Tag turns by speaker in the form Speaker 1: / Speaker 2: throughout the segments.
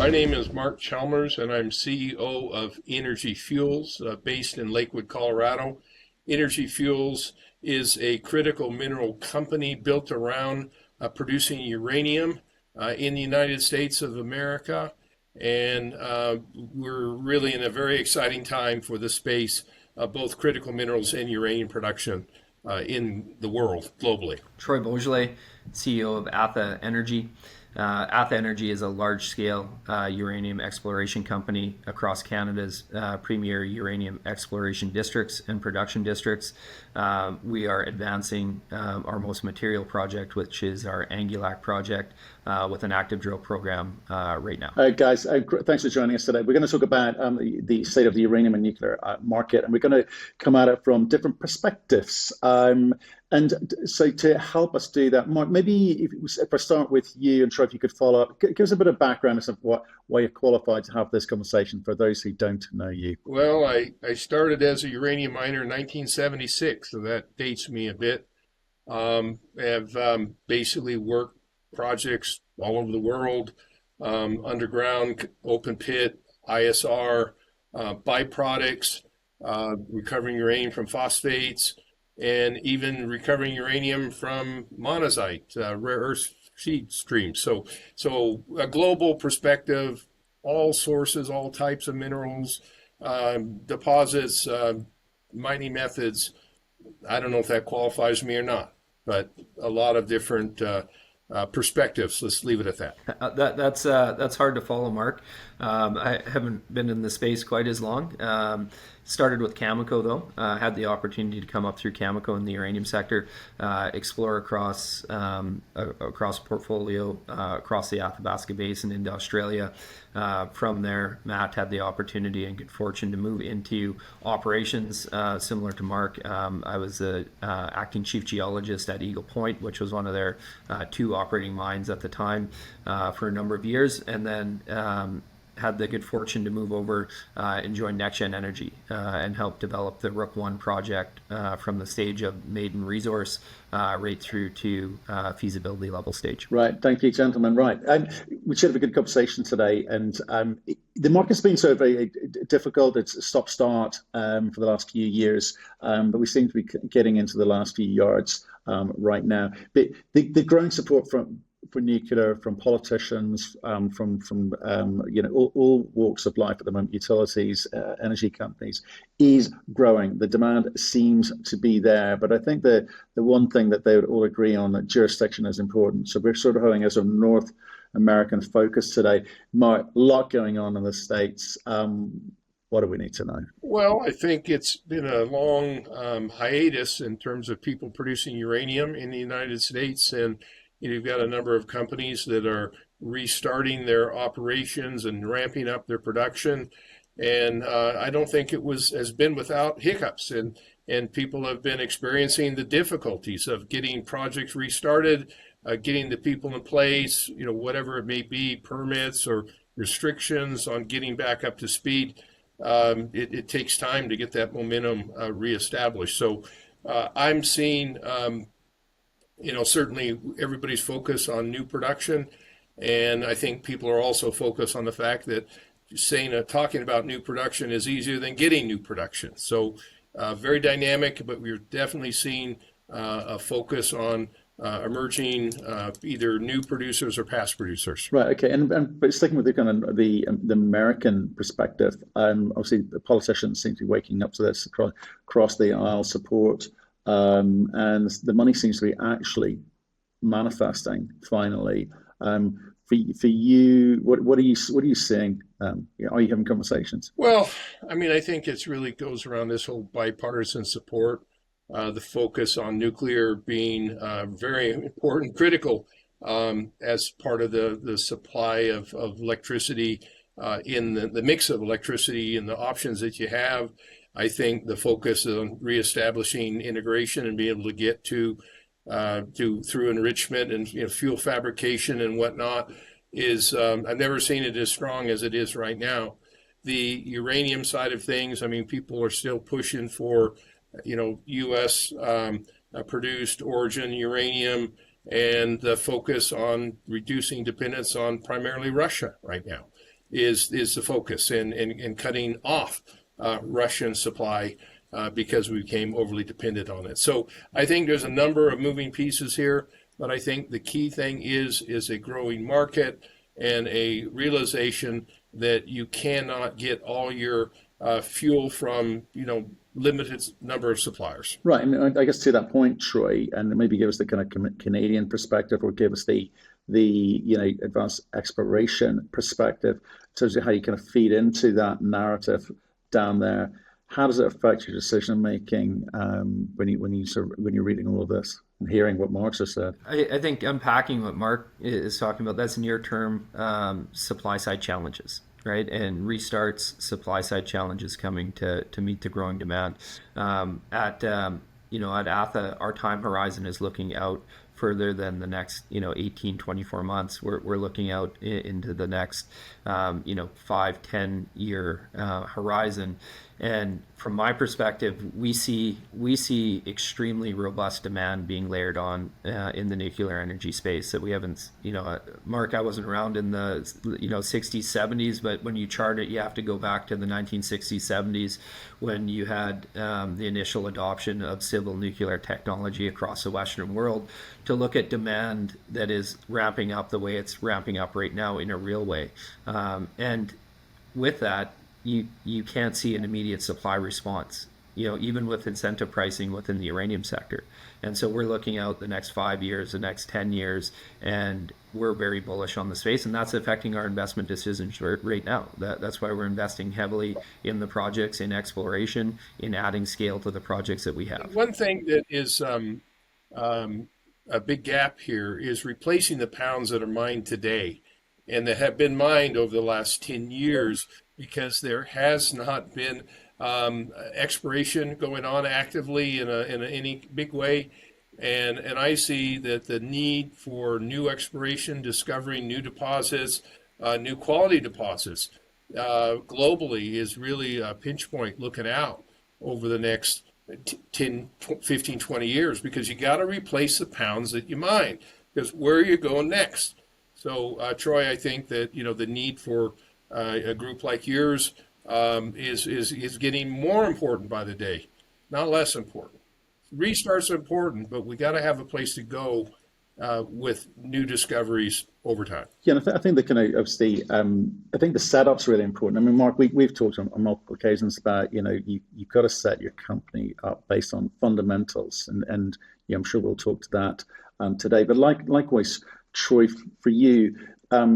Speaker 1: My name is Mark Chalmers, and I'm CEO of Energy Fuels, based in Lakewood, Colorado. Energy Fuels is a critical mineral company built around producing uranium in the United States of America. And we're really in a very exciting time for the space of both critical minerals and uranium production in the world globally.
Speaker 2: Troy Boisjoli, CEO of ATHA Energy. ATHA Energy is a large-scale uranium exploration company across Canada's premier uranium exploration districts and production districts. We are advancing our most material project, which is our Angulac project, with an active drill program right now.
Speaker 3: Guys, thanks for joining us today. We're going to talk about the state of the uranium and nuclear market, and we're going to come at it from different perspectives. And so to help us do that, Mark, maybe if I start with you, and Troy, if you could follow up, give us a bit of background as of why you're qualified to have this conversation for those who don't know you.
Speaker 1: Well, I started as a uranium miner in 1976, so that dates me a bit. Have basically worked projects all over the world, underground, open pit, ISR, byproducts, recovering uranium from phosphates, and even recovering uranium from monazite, rare earth seed streams. So a global perspective, all sources, all types of minerals, deposits, mining methods. I don't know if that qualifies me or not, but a lot of different perspectives. Let's leave it at that.
Speaker 2: That's hard to follow, Mark. I haven't been in the space quite as long. Started with Cameco, though. Had the opportunity to come up through Cameco in the uranium sector, explore across portfolio, across the Athabasca Basin into Australia. From there, Matt had the opportunity and good fortune to move into operations, similar to Mark. I was the acting chief geologist at Eagle Point, which was one of their two operating mines at the time, for a number of years, and then had the good fortune to move over and join NextGen Energy and help develop the Rook 1 project from the stage of maiden resource right through to feasibility level stage.
Speaker 3: Right. Thank you, gentlemen. Right. We should have a good conversation today. And the market's been so very difficult. It's a stop-start for the last few years, but we seem to be getting into the last few yards right now. But the growing support for nuclear, from politicians, from all walks of life at the moment, utilities, energy companies, is growing. The demand seems to be there, but I think the one thing that they would all agree on, that jurisdiction is important. So we're sort of having a sort of North American focus today. Mark, a lot going on in the States. What do we need to know?
Speaker 1: Well, I think it's been a long hiatus in terms of people producing uranium in the United States, and you've got a number of companies that are restarting their operations and ramping up their production. And I don't think it has been without hiccups. And people have been experiencing the difficulties of getting projects restarted, getting the people in place, whatever it may be, permits or restrictions on getting back up to speed. It takes time to get that momentum reestablished. So I'm seeing certainly everybody's focused on new production, and I think people are also focused on the fact that talking about new production is easier than getting new production. So very dynamic, but we're definitely seeing a focus on emerging either new producers or past producers.
Speaker 3: Right. Okay. But sticking with the kind of the American perspective, obviously the politicians seem to be waking up to this across the aisle support. And the money seems to be actually manifesting finally. For you, what are you seeing? Are you having conversations?
Speaker 1: Well, I mean, I think it really goes around this whole bipartisan support, the focus on nuclear being very important, critical as part of the supply of electricity in the mix of electricity and the options that you have. I think the focus on reestablishing integration and being able to get to through enrichment and fuel fabrication and whatnot is I've never seen it as strong as it is right now. The uranium side of things, I mean, people are still pushing for U.S. Produced origin uranium and the focus on reducing dependence on primarily Russia right now. is the focus, and cutting off Russian supply because we became overly dependent on it. So I think there's a number of moving pieces here, but I think the key thing is a growing market and a realization that you cannot get all your fuel from, limited number of suppliers.
Speaker 3: Right, and I guess to that point, Troy, and maybe give us the kind of Canadian perspective, or give us the advanced exploration perspective in terms of how you kind of feed into that narrative down there. How does it affect your decision making when you're reading all of this and hearing what Mark's just said?
Speaker 2: I think unpacking what Mark is talking about, that's near term supply side challenges, right? And restarts, supply side challenges coming to meet the growing demand. At ATHA, our time horizon is looking out further than the next 18, 24 months. We're looking out into the next 5-10 year horizon. And from my perspective, we see extremely robust demand being layered on in the nuclear energy space that we haven't. Mark, I wasn't around in the 60s, 70s, but when you chart it, you have to go back to the 1960s, 70s when you had the initial adoption of civil nuclear technology across the Western world to look at demand that is ramping up the way it's ramping up right now in a real way. And with that, you can't see an immediate supply response, even with incentive pricing within the uranium sector. And so we're looking out the next 5 years, the next 10 years, and we're very bullish on the space, and that's affecting our investment decisions right now. That's why we're investing heavily in the projects, in exploration, in adding scale to the projects that we have.
Speaker 1: One thing that is a big gap here is replacing the pounds that are mined today and that have been mined over the last 10 years, because there has not been exploration going on actively in any big way. And I see that the need for new exploration, discovering new deposits, new quality deposits globally is really a pinch point looking out over the next 10, 15, 20 years, because you got to replace the pounds that you mine, because where are you going next? So, Troy, I think that, the need for a group like yours is getting more important by the day, not less important. Restarts are important, but we got to have a place to go with new discoveries over time.
Speaker 3: Yeah, and I think the kind of obviously, I think the setup's really important. I mean, Mark, we've talked on multiple occasions about you've got to set your company up based on fundamentals, and I'm sure we'll talk to that today. But likewise, Troy, for you,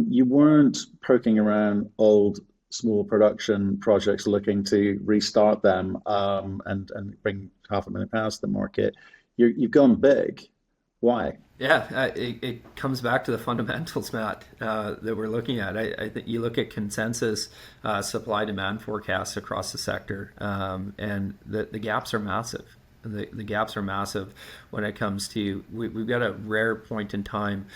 Speaker 3: you weren't poking around old small production projects looking to restart them and bring £500,000 to the market. You've gone big. Why?
Speaker 2: Yeah, it comes back to the fundamentals, Matt, that we're looking at. I think you look at consensus supply-demand forecasts across the sector, and the gaps are massive. The gaps are massive when it comes to, we've got a rare point in time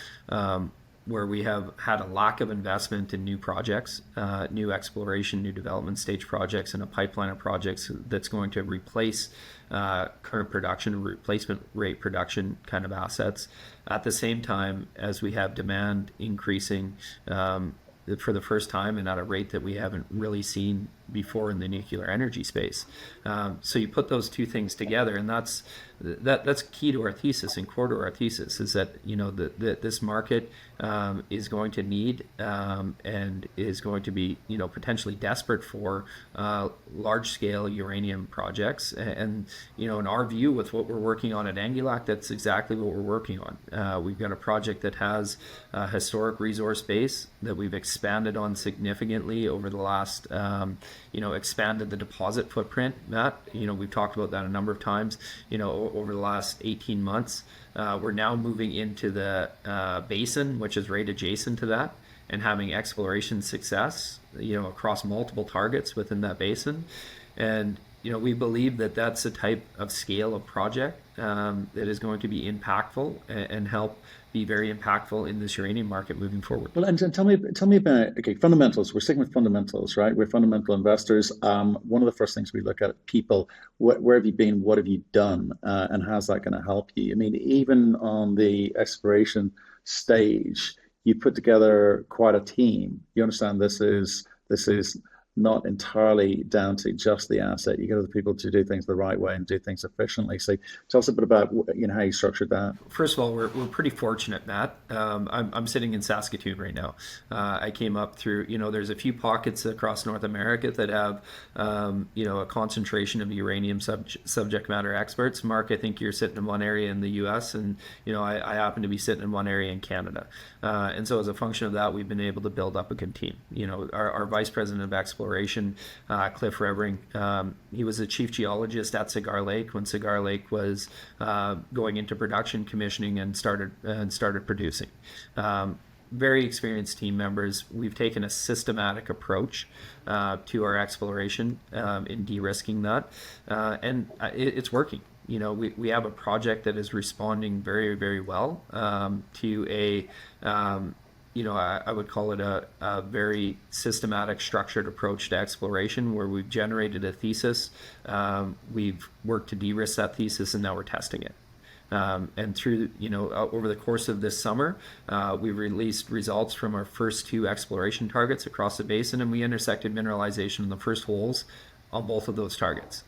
Speaker 2: where we have had a lack of investment in new projects, new exploration, new development stage projects, and a pipeline of projects that's going to replace current production, replacement rate production kind of assets. At the same time as we have demand increasing for the first time and at a rate that we haven't really seen before in the nuclear energy space. So you put those two things together, and that's key to our thesis and core to our thesis, is that this market is going to need and is going to be potentially desperate for large scale uranium projects. And in our view, with what we're working on at Angulac, that's exactly what we're working on. We've got a project that has a historic resource base that we've expanded on significantly over the last expanded the deposit footprint, Matt. We've talked about that a number of times, over the last 18 months. We're now moving into the basin, which is right adjacent to that, and having exploration success, across multiple targets within that basin. And, we believe that that's the type of scale of project that is going to be impactful and help be very impactful in this uranium market moving forward.
Speaker 3: Well, and tell me about, fundamentals. We're sticking with fundamentals, right? We're fundamental investors. One of the first things we look at people, where have you been? What have you done? And how's that going to help you? I mean, even on the exploration stage, you put together quite a team. You understand this is not entirely down to just the asset. You get other people to do things the right way and do things efficiently. So tell us a bit about how you structured that.
Speaker 2: First of all, we're pretty fortunate, Matt. I'm sitting in Saskatoon right now. I came up through, there's a few pockets across North America that have, a concentration of uranium subject matter experts. Mark, I think you're sitting in one area in the U.S. and, I happen to be sitting in one area in Canada. And so as a function of that, we've been able to build up a good team. Our Vice President of Exploration, Cliff Revering, he was the chief geologist at Cigar Lake when Cigar Lake was going into production, commissioning, and started producing. Very experienced team members. We've taken a systematic approach to our exploration in de-risking that, and it's working. We have a project that is responding very, very well to a I would call it a very systematic, structured approach to exploration where we've generated a thesis, we've worked to de-risk that thesis, and now we're testing it. And through, over the course of this summer, we released results from our first 2 exploration targets across the basin, and we intersected mineralization in the first holes on both of those targets.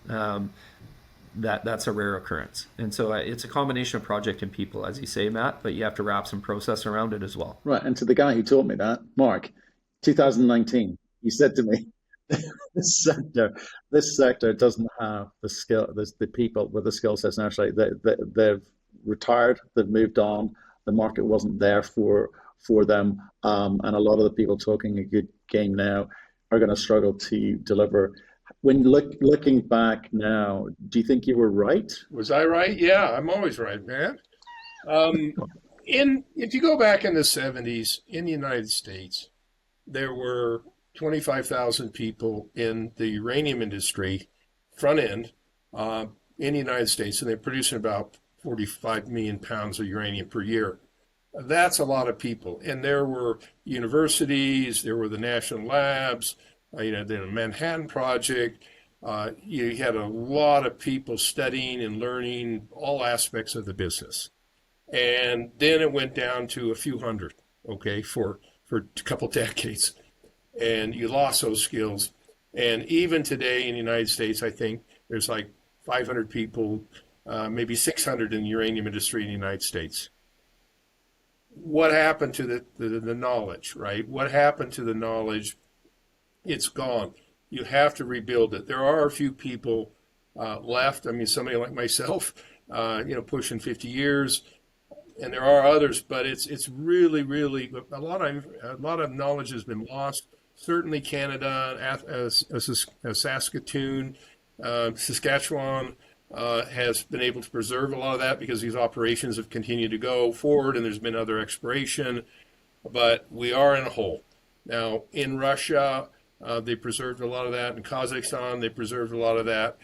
Speaker 2: That's a rare occurrence. And so it's a combination of project and people, as you say, Matt, but you have to wrap some process around it as well.
Speaker 3: Right. And to the guy who taught me that, Mark, 2019, he said to me, this sector doesn't have the skill, the people with the skill sets naturally. They've retired, they've moved on. The market wasn't there for them. And a lot of the people talking a good game now are going to struggle to deliver. When looking back now, do you think you were right?
Speaker 1: Was I right? Yeah, I'm always right, man. If you go back in the 70s in the United States, there were 25,000 people in the uranium industry, front end, in the United States, and they're producing about 45 million pounds of uranium per year. That's a lot of people. And there were universities, there were the national labs, the Manhattan Project. You had a lot of people studying and learning all aspects of the business. And then it went down to a few hundred, okay, for a couple decades. And you lost those skills. And even today in the United States, I think there's like 500 people, maybe 600 in the uranium industry in the United States. What happened to the knowledge, right? What happened to the knowledge? It's gone. You have to rebuild it. There are a few people left. I mean, somebody like myself, pushing 50 years, and there are others, but it's really, really a lot of knowledge has been lost. Certainly, Canada, Saskatoon, Saskatchewan has been able to preserve a lot of that because these operations have continued to go forward, and there's been other exploration. But we are in a hole now. In Russia, they preserved a lot of that. In Kazakhstan, they preserved a lot of that.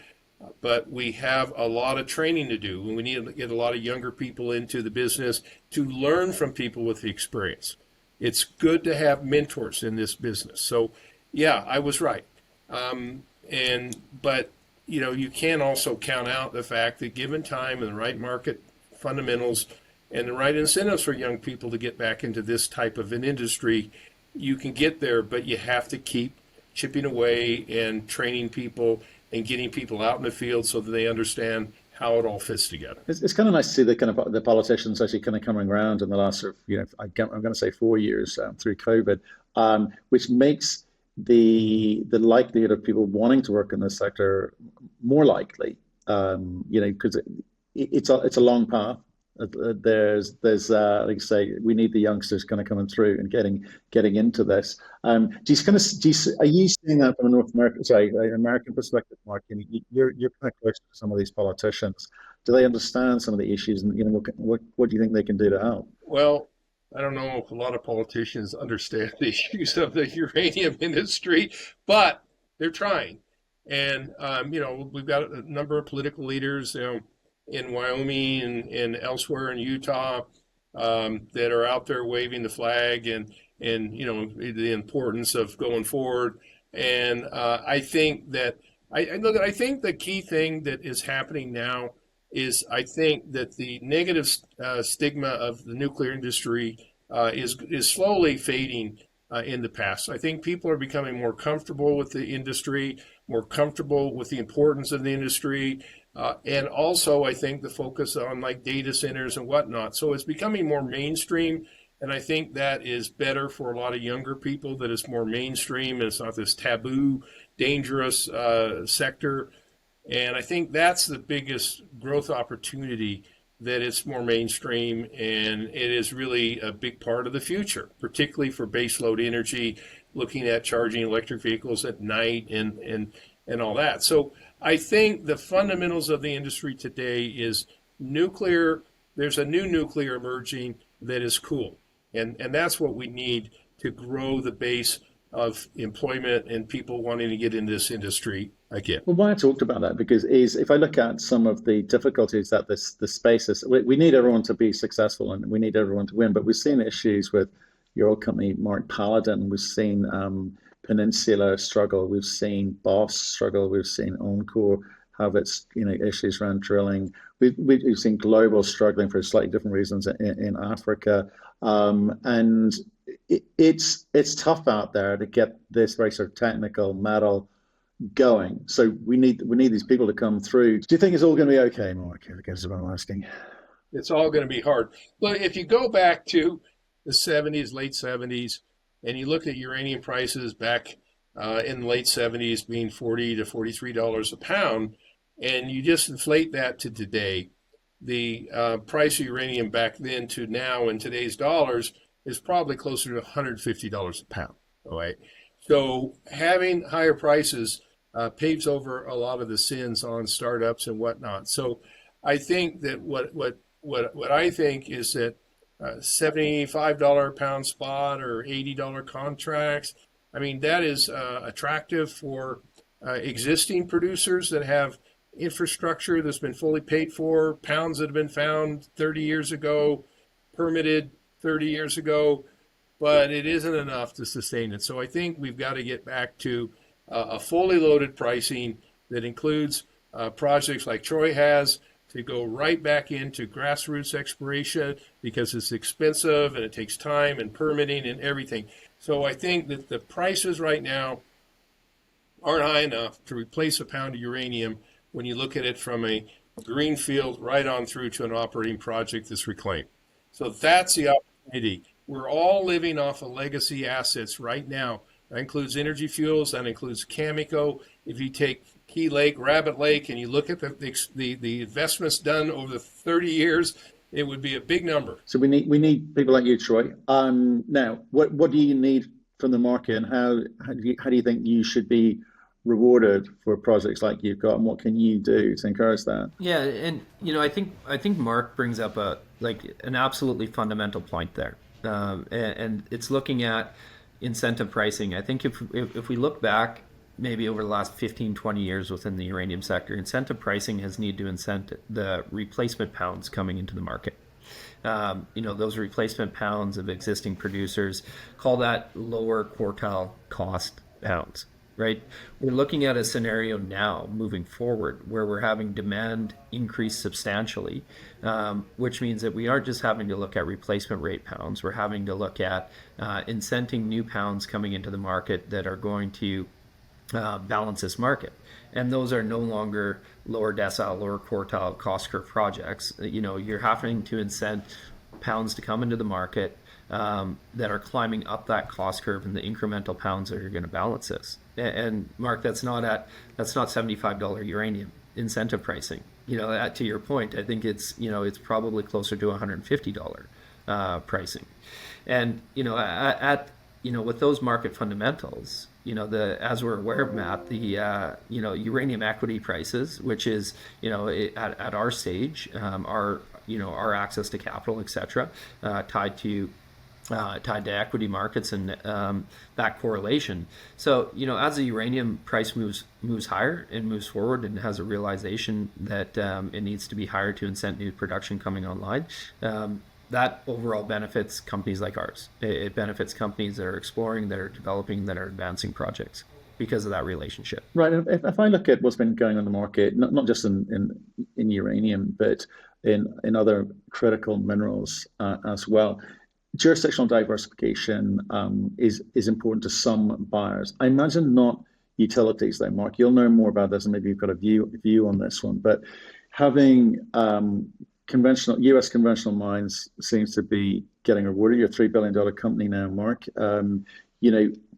Speaker 1: But we have a lot of training to do, and we need to get a lot of younger people into the business to learn from people with the experience. It's good to have mentors in this business. So, yeah, I was right. But you can also count out the fact that given time and the right market fundamentals and the right incentives for young people to get back into this type of an industry, you can get there, but you have to keep chipping away and training people and getting people out in the field so that they understand how it all fits together.
Speaker 3: It's kind of nice to see the politicians actually kind of coming around in the last I'm going to say 4 years through COVID, which makes the likelihood of people wanting to work in this sector more likely. Because it's a long path. There's like I say, we need the youngsters kind of coming through and getting into this. Are you seeing that from an American perspective, Mark? You're kind of close to some of these politicians. Do they understand some of the issues, and what do you think they can do to help?
Speaker 1: Well, I don't know if a lot of politicians understand the issues of the uranium industry, but they're trying. And we've got a number of political leaders, in Wyoming and elsewhere in Utah, that are out there waving the flag and the importance of going forward. And I think that I think the key thing that is happening now is I think that the negative stigma of the nuclear industry is slowly fading in the past. I think people are becoming more comfortable with the industry, more comfortable with the importance of the industry, and also I think the focus on like data centers and whatnot. So it's becoming more mainstream, and I think that is better for a lot of younger people. That it's more mainstream and it's not this taboo, dangerous sector. And I think that's the biggest growth opportunity, that it's more mainstream and it is really a big part of the future, particularly for baseload energy, looking at charging electric vehicles at night and all that. So I think the fundamentals of the industry today is nuclear. There's a new nuclear emerging that is cool. And that's what we need to grow the base of employment and people wanting to get in this industry again.
Speaker 3: Well, why I talked about that because if I look at some of the difficulties that the space is, we need everyone to be successful and we need everyone to win. But we've seen issues with your old company, Mark Paladin. We've seen Peninsula struggle. We've seen Boss struggle. We've seen Encore have its issues around drilling. We've seen Global struggling for slightly different reasons in Africa, and it's tough out there to get this very sort of technical metal going. So we need these people to come through. Do you think it's all going to be okay, Mark? I guess is what I'm asking.
Speaker 1: It's all going to be hard. But if you go back to the 70s, late 70s, and you look at uranium prices back in the late 70s being $40 to $43 a pound, and you just inflate that to today, the price of uranium back then to now in today's dollars is probably closer to $150 a pound. All right. So having higher prices paves over a lot of the sins on startups and whatnot. So I think that what I think is that $75 a pound spot or $80 contracts, I mean, that is attractive for existing producers that have infrastructure that's been fully paid for, pounds that have been found 30 years ago, permitted 30 years ago, but it isn't enough to sustain it. So I think we've got to get back to a fully loaded pricing that includes projects like Troy has, to go right back into grassroots exploration because it's expensive and it takes time and permitting and everything. So I think that the prices right now aren't high enough to replace a pound of uranium when you look at it from a greenfield right on through to an operating project that's reclaimed. So that's the opportunity. We're all living off of legacy assets right now. That includes Energy Fuels, that includes Cameco. If you take Key Lake, Rabbit Lake, and you look at the investments done over the 30 years, it would be a big number.
Speaker 3: So we need people like you, Troy. Now, what do you need from the market, and how do you think you should be rewarded for projects like you've got, and what can you do to encourage that?
Speaker 2: Yeah, and I think Mark brings up an absolutely fundamental point there, and it's looking at incentive pricing. I think if we look back maybe over the last 15, 20 years within the uranium sector, incentive pricing has needed to incent the replacement pounds coming into the market. Those replacement pounds of existing producers, call that lower quartile cost pounds, right? We're looking at a scenario now moving forward where we're having demand increase substantially, which means that we aren't just having to look at replacement rate pounds. We're having to look at incenting new pounds coming into the market that are going to balance this market. And those are no longer lower decile, lower quartile cost curve projects. You're having to incent pounds to come into the market that are climbing up that cost curve, and the incremental pounds that are going to balance this. And Mark, that's not $75 uranium incentive pricing. To your point, I think it's probably closer to $150 pricing. And with those market fundamentals, as we're aware of, Matt, the uranium equity prices, which is at our stage, our access to capital, etc., tied to equity markets and that correlation. So as the uranium price moves higher and moves forward and has a realization that it needs to be higher to incent new production coming online, that overall benefits companies like ours. It benefits companies that are exploring, that are developing, that are advancing projects because of that relationship.
Speaker 3: Right. If I look at what's been going on in the market, not just in uranium, but in other critical minerals as well, jurisdictional diversification is important to some buyers. I imagine not utilities, though. Mark, you'll know more about this, and maybe you've got a view on this one. But having conventional U.S. conventional mines seems to be getting rewarded. You're a $3 billion company now, Mark.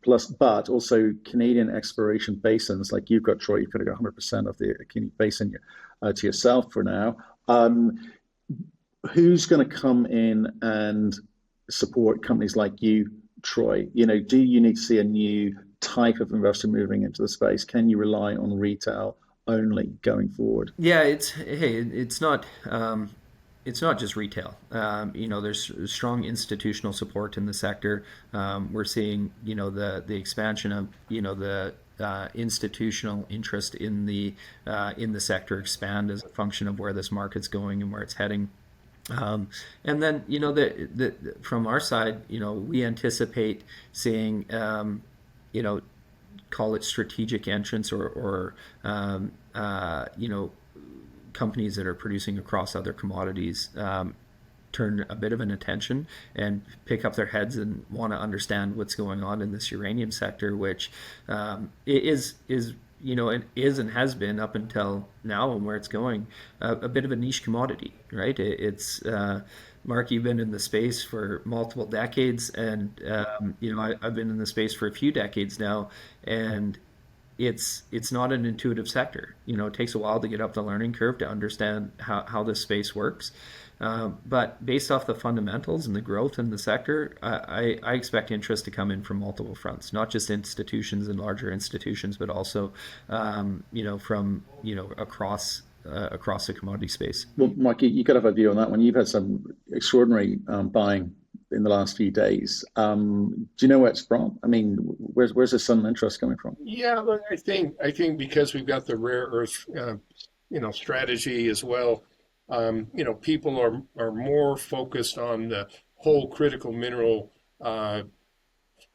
Speaker 3: Plus, but also Canadian exploration basins, like you've got, Troy. You've got 100% of the Canadian basin to yourself for now. Who's going to come in and support companies like you, Troy? Do you need to see a new type of investor moving into the space? Can you rely on retail only going forward?
Speaker 2: Yeah, it's not just retail. There's strong institutional support in the sector. We're seeing, the expansion of, the institutional interest in the sector expand as a function of where this market's going and where it's heading. And then, from our side, we anticipate seeing, call it strategic entrants or companies that are producing across other commodities turn a bit of an attention and pick up their heads and want to understand what's going on in this uranium sector, which is it is and has been up until now and where it's going a bit of a niche commodity, right? It's Mark, you've been in the space for multiple decades, and I've been in the space for a few decades now, and it's not an intuitive sector. It takes a while to get up the learning curve to understand how this space works. But based off the fundamentals and the growth in the sector, I expect interest to come in from multiple fronts, not just institutions and larger institutions, but also from across the commodity space.
Speaker 3: Well, Mark, you got to have a view on that one. You've had some extraordinary buying in the last few days. Do you know where it's from? I mean, where's the sudden interest coming from?
Speaker 1: Yeah, look, I think because we've got the rare earth, strategy as well. People are more focused on the whole critical mineral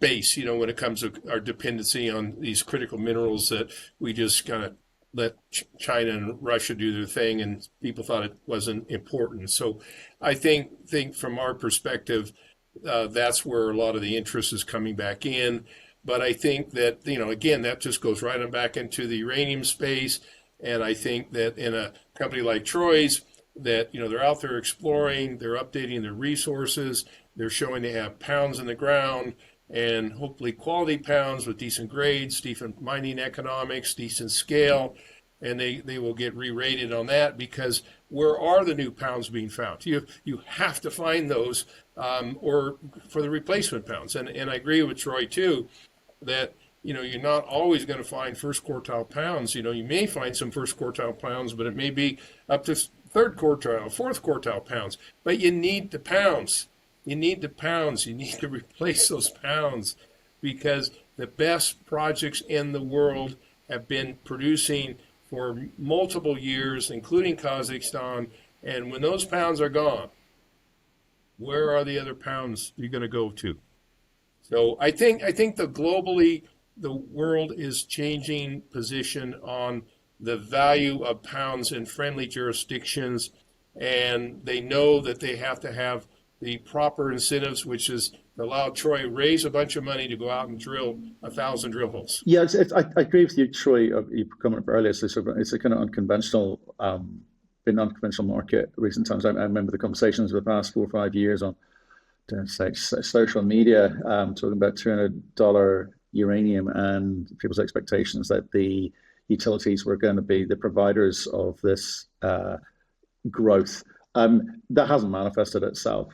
Speaker 1: base. When it comes to our dependency on these critical minerals that we just kind of let China and Russia do their thing, and people thought it wasn't important. So I think from our perspective, that's where a lot of the interest is coming back in. But I think that, again, that just goes right on back into the uranium space. And I think that in a company like Troy's, that, they're out there exploring, they're updating their resources, they're showing they have pounds in the ground, and hopefully quality pounds with decent grades, decent mining economics, decent scale, and they will get re-rated on that, because where are the new pounds being found? You have to find those, or for the replacement pounds. And I agree with Troy too, that you're not always going to find first quartile pounds. You may find some first quartile pounds, but it may be up to third quartile, fourth quartile pounds. But you need the pounds. You need the pounds. You need to replace those pounds, because the best projects in the world have been producing for multiple years, including Kazakhstan. And when those pounds are gone, where are the other pounds you're going to go to? So I think globally, the world is changing position on the value of pounds in friendly jurisdictions, and they know that they have to have the proper incentives, which is allow Troy to raise a bunch of money to go out and drill 1,000 drill holes.
Speaker 3: Yeah, I agree with you, Troy. You comment earlier. It's a kind of unconventional, been unconventional market recent times. I remember the conversations of the past 4 or 5 years on, say, social media, talking about $200 uranium and people's expectations that the utilities were going to be the providers of this growth. That hasn't manifested itself.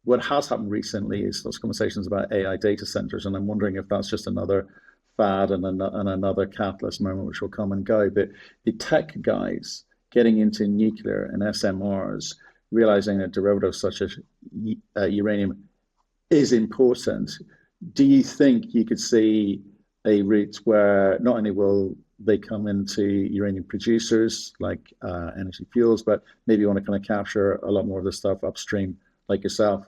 Speaker 3: What has happened recently is those conversations about AI data centers, and I'm wondering if that's just another fad and another catalyst moment which will come and go. But the tech guys getting into nuclear and SMRs, realizing that derivatives such as uranium is important. Do you think you could see a route where not only will they come into uranium producers like Energy Fuels, but maybe you want to kind of capture a lot more of the stuff upstream like yourself?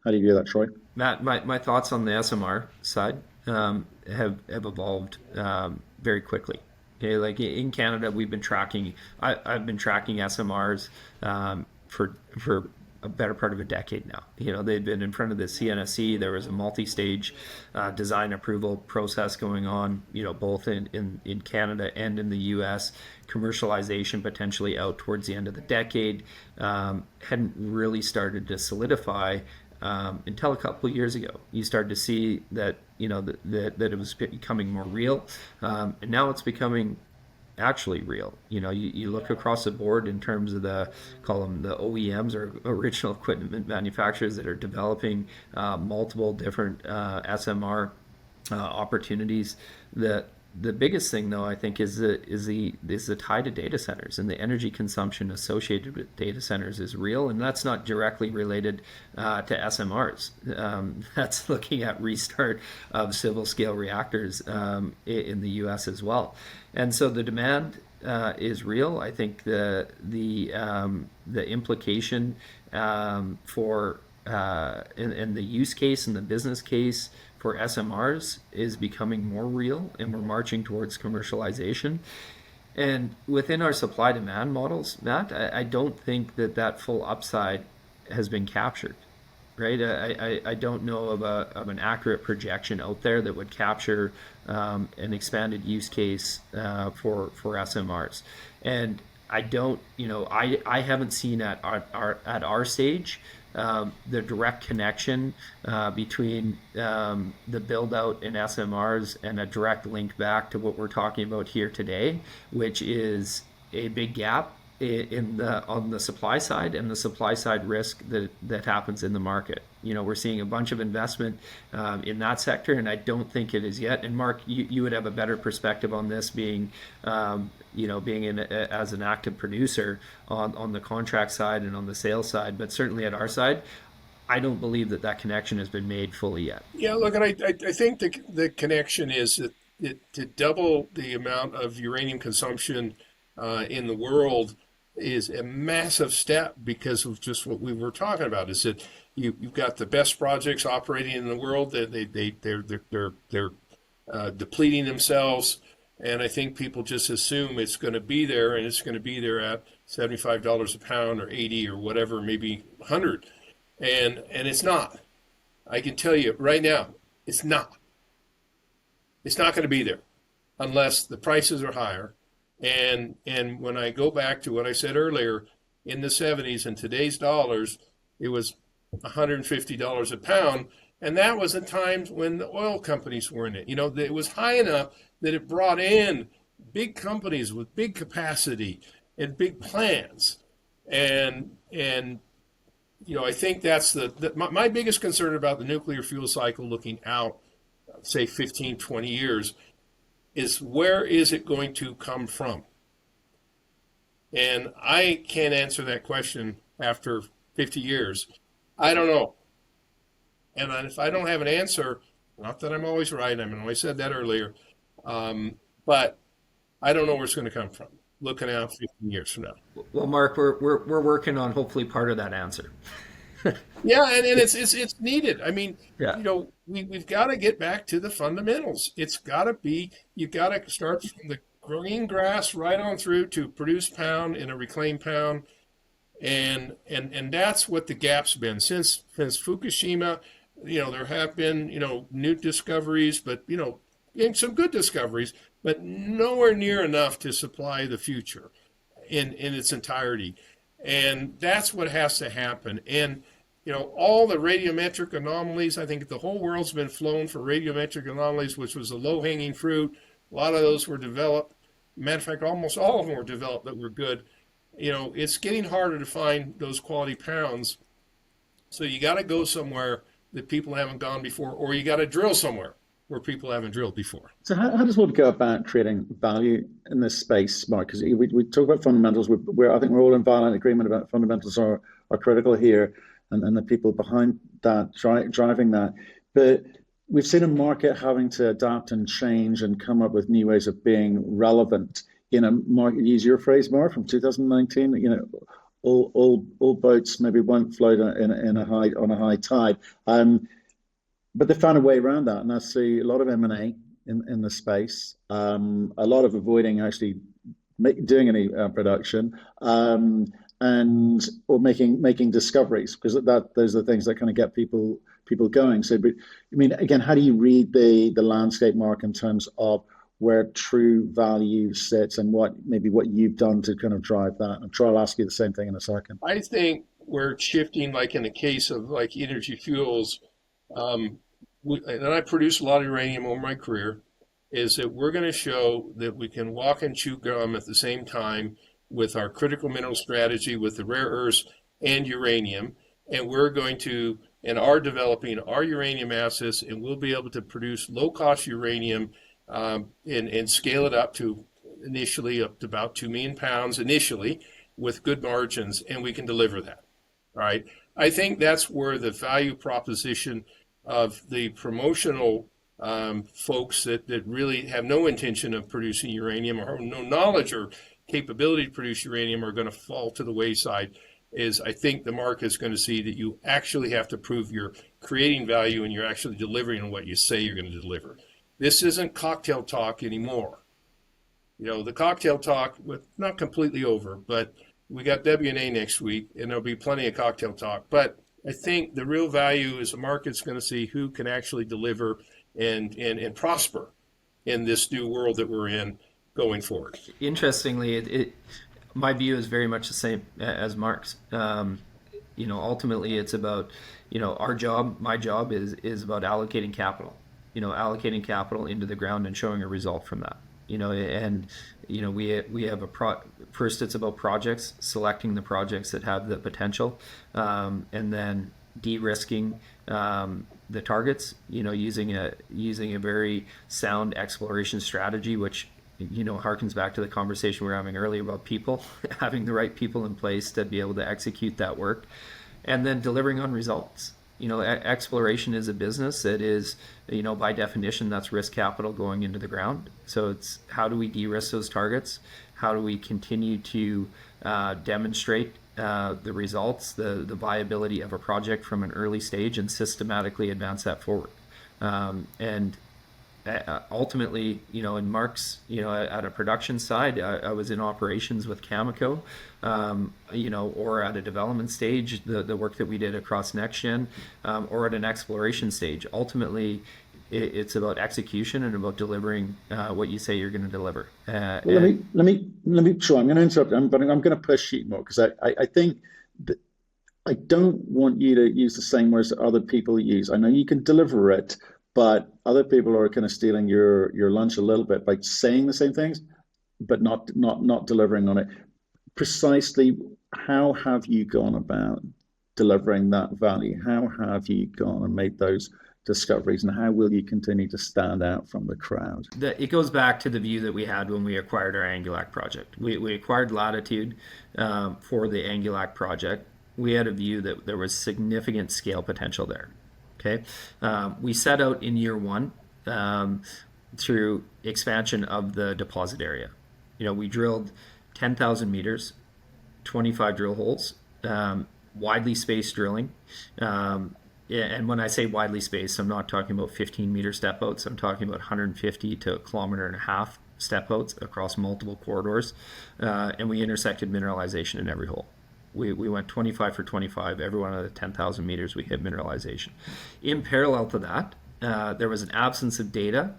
Speaker 3: How do you view that, Troy?
Speaker 2: Matt, my thoughts on the SMR side have evolved very quickly. Okay, like in Canada, we've been tracking. I've been tracking SMRs for a better part of a decade now. They've been in front of the CNSC. There was a multi-stage design approval process going on, both in Canada and in the US. Commercialization potentially out towards the end of the decade. Hadn't really started to solidify until a couple of years ago. You started to see that that it was becoming more real, and now it's becoming actually real. You look across the board in terms of call them the OEMs, or original equipment manufacturers, that are developing multiple different SMR opportunities. The biggest thing, though, I think, is the tie to data centers, and the energy consumption associated with data centers is real, and that's not directly related to SMRs. That's looking at restart of civil scale reactors in the U.S. as well, and so the demand is real. I think the implication for and the use case and the business case for SMRs is becoming more real, and we're marching towards commercialization. And within our supply demand models, Matt, I don't think that full upside has been captured, right? I don't know of an accurate projection out there that would capture an expanded use case for SMRs. And I don't, I haven't seen at our stage the direct connection between the build out in SMRs and a direct link back to what we're talking about here today, which is a big gap on the supply side, and the supply side risk that happens in the market. We're seeing a bunch of investment in that sector, and I don't think it is yet. And Mark, you would have a better perspective on this, being as an active producer on the contract side and on the sales side, but certainly at our side, I don't believe that connection has been made fully yet.
Speaker 1: Yeah, look, and I think the connection is that to double the amount of uranium consumption in the world is a massive step, because of just what we were talking about. Is that you've got the best projects operating in the world. They're depleting themselves, and I think people just assume it's going to be there, and it's going to be there at $75 a pound or 80 or whatever, maybe 100, and it's not. I can tell you right now, it's not. It's not going to be there unless the prices are higher. And when I go back to what I said earlier, in the 70s, in today's dollars, it was $150 a pound. And that was at times when the oil companies were in it. It was high enough that it brought in big companies with big capacity and big plans. And I think that's my biggest concern about the nuclear fuel cycle looking out, say 15, 20 years, is where is it going to come from? And I can't answer that question after 50 years. I don't know. And if I don't have an answer, not that I'm always right, I always said that earlier, but I don't know where it's going to come from, looking out 15 years from now.
Speaker 2: Well, Mark, we're working on hopefully part of that answer.
Speaker 1: Yeah, and it's needed.
Speaker 2: Yeah.
Speaker 1: We've got to get back to the fundamentals. It's got to be, you got to start from the green grass right on through to produced pound in a reclaimed pound, and that's what the gap's been since Fukushima. There have been new discoveries, but and some good discoveries, but nowhere near enough to supply the future in its entirety. And that's what has to happen. And all the radiometric anomalies, I think the whole world's been flown for radiometric anomalies, which was a low-hanging fruit. A lot of those were developed. Matter of fact, almost all of them were developed that were good. It's getting harder to find those quality pounds. So you got to go somewhere that people haven't gone before, or you got to drill somewhere where people haven't drilled before.
Speaker 3: So how does one go about creating value in this space, Mark? Because we talk about fundamentals. I think we're all in violent agreement about fundamentals are critical here, and the people behind that, driving that. But we've seen a market having to adapt and change and come up with new ways of being relevant in a market, use your phrase, Mark, from 2019, all boats maybe won't float on a high tide. But they found a way around that, and I see a lot of M&A in the space, a lot of avoiding actually doing any production, and or making discoveries, because those are the things that kind of get people going. So, but I mean, again, how do you read the landscape, Mark, in terms of where true value sits and what you've done to kind of drive that? I'm sure I'll ask you the same thing in a second.
Speaker 1: I think we're shifting, like in the case of like energy fuels, and I produced a lot of uranium over my career, is that we're going to show that we can walk and chew gum at the same time with our critical mineral strategy, with the rare earths and uranium, and we're going to and are developing our uranium assets, and we'll be able to produce low-cost uranium and scale it up to initially up to about 2 million pounds initially with good margins, and we can deliver that. All right. I think that's where the value proposition of the promotional folks that really have no intention of producing uranium or no knowledge or capability to produce uranium are going to fall to the wayside. Is I think the market is going to see that you actually have to prove you're creating value and you're actually delivering on what you say you're going to deliver. This isn't cocktail talk anymore. You know, the cocktail talk was not completely over, but we got WNA next week, and there'll be plenty of cocktail talk. But I think the real value is the market's going to see who can actually deliver and prosper in this new world that we're in going forward.
Speaker 2: Interestingly, my view is very much the same as Mark's. Ultimately, it's about, my job is about allocating capital. Allocating capital into the ground and showing a result from that. We have first it's about projects, selecting the projects that have the potential, and then de-risking the targets, using a very sound exploration strategy, which harkens back to the conversation we were having earlier about people, having the right people in place to be able to execute that work, and then delivering on results. Exploration is a business that is, by definition, that's risk capital going into the ground. So it's how do we de-risk those targets? How do we continue to demonstrate the results, the viability of a project from an early stage, and systematically advance that forward? And ultimately, in Mark's, at a production side, I was in operations with Cameco, or at a development stage, the work that we did across NextGen, or at an exploration stage. Ultimately, it's about execution and about delivering what you say you're going to deliver.
Speaker 3: Well, let me. Sure, I'm going to interrupt, but I'm going to push you more, because I think that I don't want you to use the same words that other people use. I know you can deliver it, but other people are kind of stealing your lunch a little bit by saying the same things, but not delivering on it. Precisely, how have you gone about delivering that value? How have you gone and made those discoveries, and how will you continue to stand out from the crowd?
Speaker 2: It goes back to the view that we had when we acquired our Angulac project. We acquired Latitude for the Angulac project. We had a view that there was significant scale potential there. Okay, we set out in year one through expansion of the deposit area. We drilled 10,000 meters, 25 drill holes, widely spaced drilling. And when I say widely spaced, I'm not talking about 15-meter step outs. I'm talking about 150 to 1.5 kilometer step outs across multiple corridors. And we intersected mineralization in every hole. We went 25 for 25. Every one of the 10,000 meters we hit mineralization. In parallel to that, there was an absence of data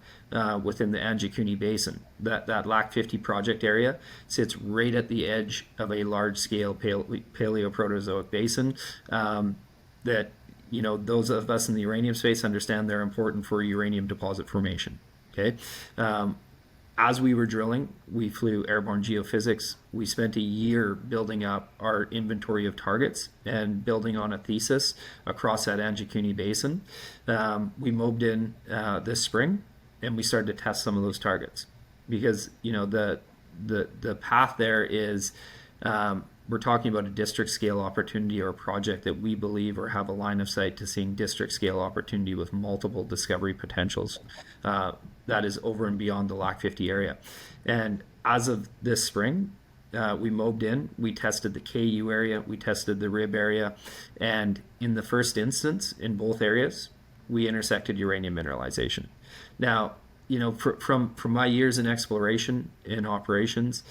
Speaker 2: within the Anjikuni Basin. That LAC 50 project area sits right at the edge of a large-scale Paleoproterozoic basin that, those of us in the uranium space understand they're important for uranium deposit formation. Okay. As we were drilling, we flew airborne geophysics. We spent a year building up our inventory of targets and building on a thesis across that Anjikuni Basin. We moved in this spring, and we started to test some of those targets, because the path there is we're talking about a district scale opportunity, or a project that we believe or have a line of sight to seeing district scale opportunity with multiple discovery potentials. That is over and beyond the LAC 50 area. And as of this spring, we moved in, we tested the KU area, we tested the RIB area, and in the first instance, in both areas, we intersected uranium mineralization. Now, from my years in exploration, in operations,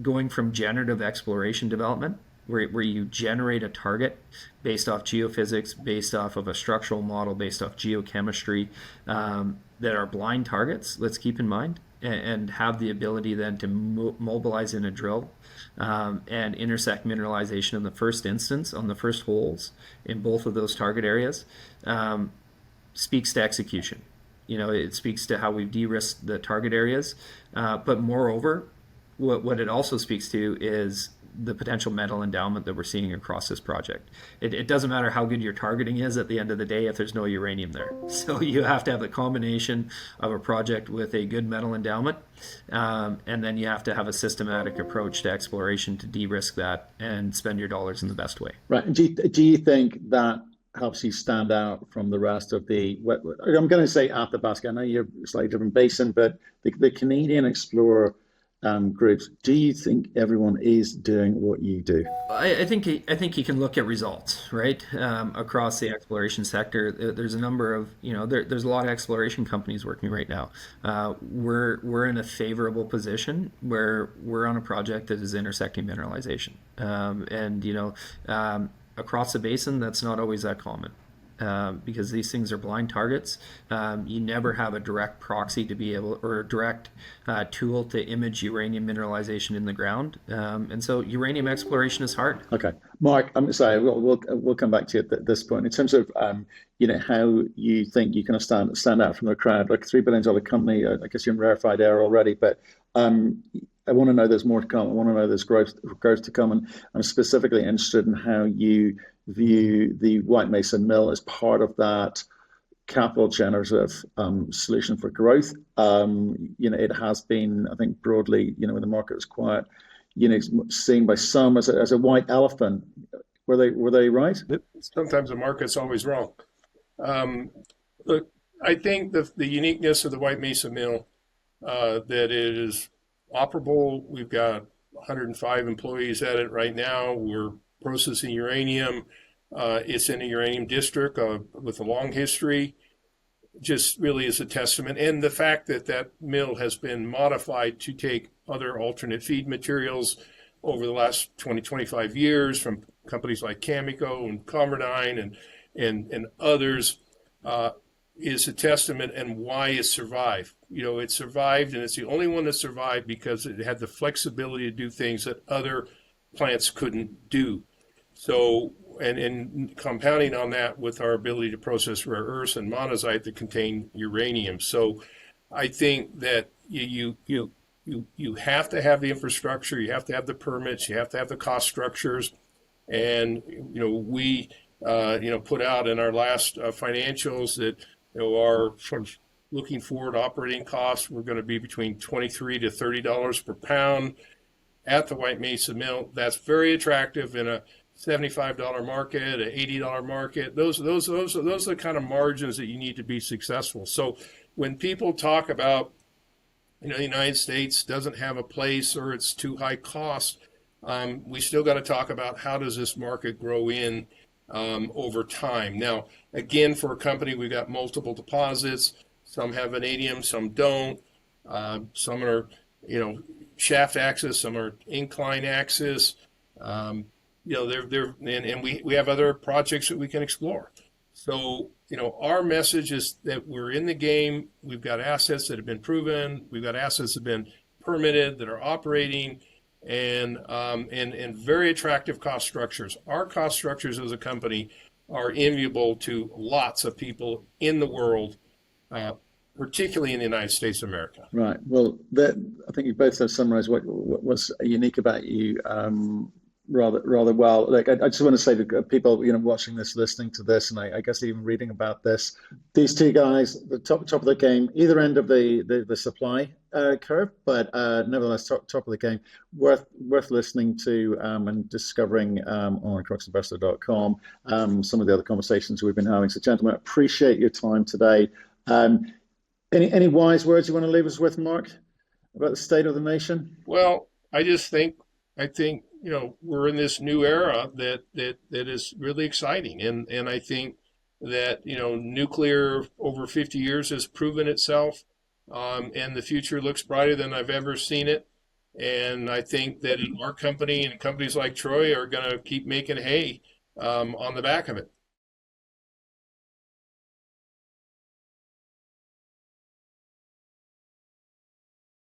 Speaker 2: going from generative exploration development, where you generate a target based off geophysics, based off of a structural model, based off geochemistry, that are blind targets, let's keep in mind, and have the ability then to mobilize in a drill and intersect mineralization in the first instance on the first holes in both of those target areas, speaks to execution. It speaks to how we've de-risked the target areas, but moreover, what it also speaks to is the potential metal endowment that we're seeing across this project. It doesn't matter how good your targeting is at the end of the day if there's no uranium there. So you have to have the combination of a project with a good metal endowment, and then you have to have a systematic approach to exploration to de-risk that and spend your dollars in the best way.
Speaker 3: Right. And do you think that helps you stand out from the rest of the, I'm going to say Athabasca, I know you're a slightly different basin, but the Canadian explorer groups, do you think everyone is doing what you do?
Speaker 2: I think you can look at results, right? Across the exploration sector, there's a number of, there's a lot of exploration companies working right now. We're in a favorable position where we're on a project that is intersecting mineralization, and across the basin, that's not always that common. Because these things are blind targets. You never have a direct proxy to be able, or a direct tool to image uranium mineralization in the ground. And so uranium exploration is hard.
Speaker 3: Okay. Mark, I'm sorry, we'll come back to you at this point. In terms of, how you think you can stand out from the crowd, like a $3 billion company, I guess you're in rarefied air already, but I want to know there's more to come. I want to know there's growth to come. And I'm specifically interested in how you view the White Mesa Mill as part of that capital generative solution for growth. It has been, I think, broadly, when the market was quiet, seen by some as a white elephant. Were they right?
Speaker 1: Sometimes the market's always wrong. Look, I think the uniqueness of the White Mesa Mill, that it is operable. We've got 105 employees at it right now. We're processing uranium. It's in a uranium district with a long history. Just really is a testament. And the fact that that mill has been modified to take other alternate feed materials over the last 20, 25 years from companies like Cameco and Commodine and others is a testament and why it survived. It survived, and it's the only one that survived because it had the flexibility to do things that other plants couldn't do. So, and compounding on that with our ability to process rare earths and monazite that contain uranium. So I think that you have to have the infrastructure, you have to have the permits, you have to have the cost structures. And, we, put out in our last financials that, our sort of looking forward operating costs, we're going to be between $23 to $30 per pound at the White Mesa Mill. That's very attractive in a $75 market, an $80 market. Those are the kind of margins that you need to be successful. So when people talk about, the United States doesn't have a place or it's too high cost, we still got to talk about how does this market grow in over time. Now, again, for a company, we've got multiple deposits. Some have vanadium, some don't. Some are, shaft axis, some are incline axis. And we have other projects that we can explore. So, our message is that we're in the game. We've got assets that have been proven. We've got assets that have been permitted, that are operating, and very attractive cost structures. Our cost structures as a company are enviable to lots of people in the world, particularly in the United States of America.
Speaker 3: Right. Well, I think you both have summarized what was unique about you rather well. Like, I just want to say to people, watching this, listening to this, and I guess even reading about this, these two guys, the top of the game, either end of the supply curve, but nevertheless top of the game, worth listening to and discovering on cruxinvestor.com some of the other conversations we've been having. So, gentlemen, appreciate your time today. Any wise words you want to leave us with, Mark, about the state of the nation?
Speaker 1: Well, I think we're in this new era that is really exciting, and I think that nuclear over 50 years has proven itself, and the future looks brighter than I've ever seen it. And I think that our company and companies like Troy are going to keep making hay on the back of it.